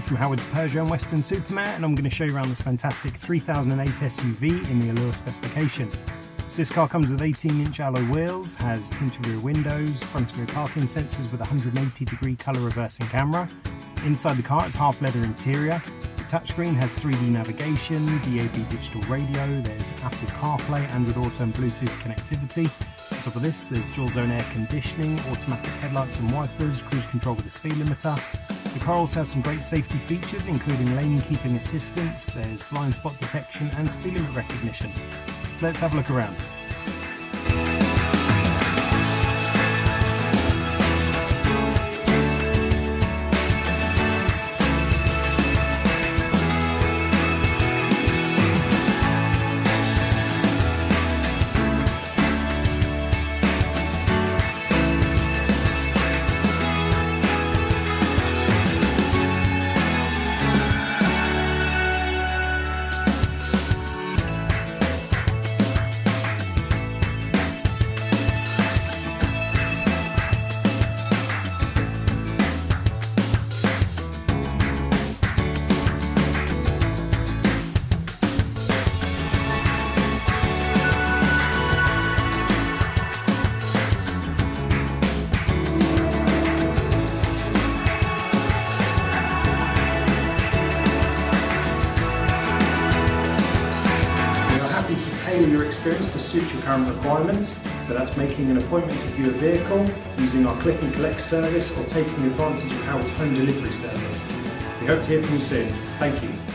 from Howard's Peugeot and Western Supermare, and I'm going to show you around this fantastic 3008 SUV in the Allure specification. So this car comes with 18-inch alloy wheels, has tinted rear windows, front and rear parking sensors with a 180-degree colour reversing camera. Inside the car it's half leather interior. The touchscreen has 3D navigation, DAB digital radio, there's Apple CarPlay, Android Auto and Bluetooth connectivity. On top of this there's dual zone air conditioning, automatic headlights and wipers, cruise control with a speed limiter. The car also has some great safety features including lane keeping assistance, there's blind spot detection and speed limit recognition. So let's have a look around. To tailor your experience to suit your current requirements, whether that's making an appointment to view a vehicle, using our click and collect service or taking advantage of Howard's home delivery service. We hope to hear from you soon. Thank you.